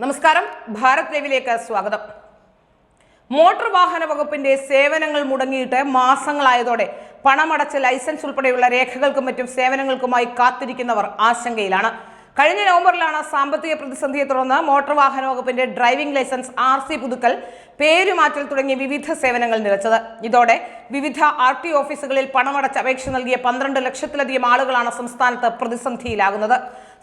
നമസ്കാരം, ഭാരത് ലൈവിലേക്ക് സ്വാഗതം. മോട്ടോർ വാഹന വകുപ്പിന്റെ സേവനങ്ങൾ മുടങ്ങിയിട്ട് മാസങ്ങളായതോടെ പണമടച്ച് ലൈസൻസ് ഉൾപ്പെടെയുള്ള രേഖകൾക്കും മറ്റും സേവനങ്ങൾക്കുമായി കാത്തിരിക്കുന്നവർ ആശങ്കയിലാണ്. കഴിഞ്ഞ നവംബറിലാണ് സാമ്പത്തിക പ്രതിസന്ധിയെ തുടർന്ന് മോട്ടോർ വാഹന വകുപ്പിന്റെ ഡ്രൈവിംഗ് ലൈസൻസ് RC പുതുക്കൽ, പേരുമാറ്റൽ തുടങ്ങിയ വിവിധ സേവനങ്ങൾ നിലച്ചത്. ഇതോടെ വിവിധ RT ഓഫീസുകളിൽ പണമടച്ച് അപേക്ഷ നൽകിയ 12 ലക്ഷത്തിലധികം ആളുകളാണ് സംസ്ഥാനത്ത് പ്രതിസന്ധിയിലാകുന്നത്.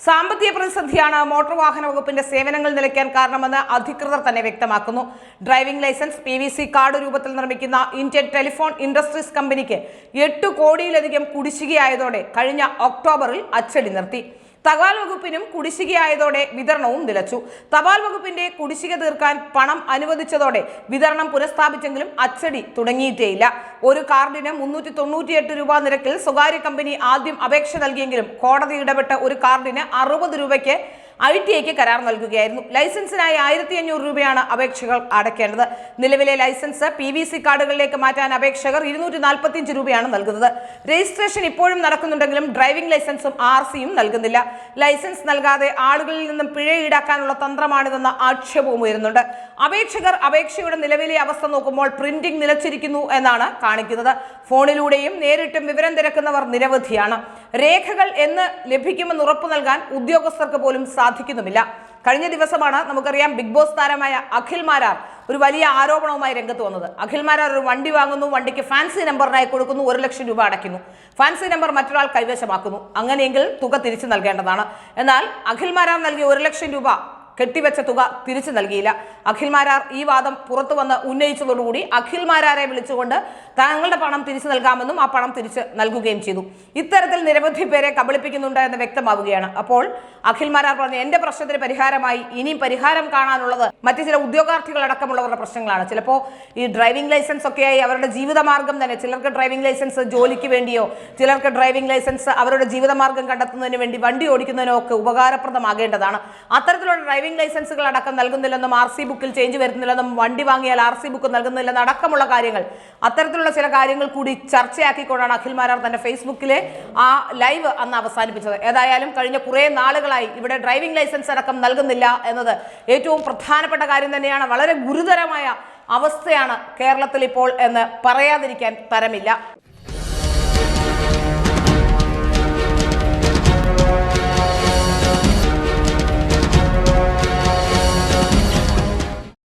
സാമ്പത്തിക പ്രതിസന്ധിയാണ് മോട്ടോർ വാഹന വകുപ്പിന്റെ സേവനങ്ങൾ നിലയ്ക്കാൻ കാരണമെന്ന് അധികൃതർ തന്നെ വ്യക്തമാക്കുന്നു. ഡ്രൈവിംഗ് ലൈസൻസ് PVC കാർഡ് രൂപത്തിൽ നിർമ്മിക്കുന്ന ഇന്ത്യൻ ടെലിഫോൺ ഇൻഡസ്ട്രീസ് കമ്പനിക്ക് 8 കോടിയിലധികം കുടിശ്ശികയായതോടെ കഴിഞ്ഞ ഒക്ടോബറിൽ അച്ചടി നിർത്തി. തപാൽ വകുപ്പിനും കുടിശ്ശികയായതോടെ വിതരണവും നിലച്ചു. തപാൽ വകുപ്പിന്റെ കുടിശ്ശിക തീർക്കാൻ പണം അനുവദിച്ചതോടെ വിതരണം പുനഃസ്ഥാപിച്ചെങ്കിലും അച്ചടി തുടങ്ങിയിട്ടേയില്ല. ഒരു കാർഡിന് 398 രൂപ നിരക്കിൽ സ്വകാര്യ കമ്പനി ആദ്യം അപേക്ഷ നൽകിയെങ്കിലും കോടതി ഇടപെട്ട് ഒരു കാർഡിന് 60 രൂപയ്ക്ക് ITIക്ക് കരാർ നൽകുകയായിരുന്നു. ലൈസൻസിനായി 1500 രൂപയാണ് അപേക്ഷകൾ അടയ്ക്കേണ്ടത്. നിലവിലെ ലൈസൻസ് PVC കാർഡുകളിലേക്ക് മാറ്റാൻ അപേക്ഷകർ 245 രൂപയാണ് നൽകുന്നത്. രജിസ്ട്രേഷൻ ഇപ്പോഴും നടക്കുന്നുണ്ടെങ്കിലും ഡ്രൈവിംഗ് ലൈസൻസും RCയും നൽകുന്നില്ല. ലൈസൻസ് നൽകാതെ ആളുകളിൽ നിന്നും പിഴ ഈടാക്കാനുള്ള തന്ത്രമാണിതെന്ന ആക്ഷേപവും ഉയരുന്നുണ്ട്. അപേക്ഷകർ അപേക്ഷയുടെ നിലവിലെ അവസ്ഥ നോക്കുമ്പോൾ പ്രിന്റിംഗ് നിലച്ചിരിക്കുന്നു എന്നാണ് കാണിക്കുന്നത്. ഫോണിലൂടെയും നേരിട്ടും വിവരം തിരക്കുന്നവർ നിരവധിയാണ്. രേഖകൾ എന്ന് ലഭിക്കുമെന്ന് ഉറപ്പു നൽകാൻ ഉദ്യോഗസ്ഥർക്ക് പോലും സാധിക്കുന്നുമില്ല. കഴിഞ്ഞ ദിവസമാണ് നമുക്കറിയാം ബിഗ് ബോസ് താരമായ അഖിൽ മാരാർ ഒരു വലിയ ആരോപണവുമായി രംഗത്ത് വന്നത്. അഖിൽ മാരാർ ഒരു വണ്ടി വാങ്ങുന്നു, വണ്ടിക്ക് ഫാൻസി നമ്പറിനായി കൊടുക്കുന്നു, 1 ലക്ഷം രൂപ അടയ്ക്കുന്നു. ഫാൻസി നമ്പർ മറ്റൊരാൾ കൈവശമാക്കുന്നു. അങ്ങനെയെങ്കിൽ തുക തിരിച്ചു നൽകേണ്ടതാണ്. എന്നാൽ അഖിൽ മാരാർ നൽകിയ 1 ലക്ഷം രൂപ കെട്ടിവെച്ച തുക തിരിച്ചു നൽകിയില്ല. അഖിൽ മാരാർ ഈ വാദം പുറത്തു വന്ന് ഉന്നയിച്ചതോടുകൂടി അഖിൽ മാരാരെ വിളിച്ചുകൊണ്ട് തങ്ങളുടെ പണം തിരിച്ചു നൽകാമെന്നും ആ പണം തിരിച്ച് നൽകുകയും ചെയ്തു. ഇത്തരത്തിൽ നിരവധി പേരെ കബളിപ്പിക്കുന്നുണ്ട് എന്ന് വ്യക്തമാവുകയാണ്. അപ്പോൾ അഖിൽ മാരാർ പറഞ്ഞ എന്റെ പ്രശ്നത്തിന് പരിഹാരമായി ഇനിയും പരിഹാരം കാണാനുള്ളത് മറ്റു ചില ഉദ്യോഗാർത്ഥികൾ അടക്കമുള്ളവരുടെ പ്രശ്നങ്ങളാണ്. ചിലപ്പോൾ ഈ ഡ്രൈവിംഗ് ലൈസൻസ് ഒക്കെയായി അവരുടെ ജീവിതമാർഗം തന്നെ, ചിലർക്ക് ഡ്രൈവിംഗ് ലൈസൻസ് ജോലിക്ക് വേണ്ടിയോ, ചിലർക്ക് ഡ്രൈവിംഗ് ലൈസൻസ് അവരുടെ ജീവിതമാർഗം കണ്ടെത്തുന്നതിന് വേണ്ടി വണ്ടി ഓടിക്കുന്നതിനോ ഒക്കെ ഉപകാരപ്രദമാകേണ്ടതാണ്. അത്തരത്തിലുള്ള ഡ്രൈവിംഗ് ലൈസൻസുകൾ അടക്കം നൽകുന്നില്ലെന്നും RC ബുക്കിൽ ചേഞ്ച് വരുന്നില്ലെന്നും വണ്ടി വാങ്ങിയാൽ RC ബുക്ക് നൽകുന്നില്ലെന്നും അടക്കമുള്ള കാര്യങ്ങൾ, അത്തരത്തിലുള്ള ചില കാര്യങ്ങൾ കൂടി ചർച്ചയാക്കിക്കൊണ്ടാണ് അഖിൽ മാരാർ തന്റെ ഫേസ്ബുക്കിലെ ആ ലൈവ് അന്ന് അവസാനിപ്പിച്ചത്. ഏതായാലും കഴിഞ്ഞ കുറേ നാളുകളായി ഇവിടെ ഡ്രൈവിംഗ് ലൈസൻസ് അടക്കം നൽകുന്നില്ല എന്നത് ഏറ്റവും പ്രധാനപ്പെട്ട കാര്യം തന്നെയാണ്. വളരെ ഗുരുതരമായ അവസ്ഥയാണ് കേരളത്തിൽ ഇപ്പോൾ എന്ന് പറയാതിരിക്കാൻ തരമില്ല.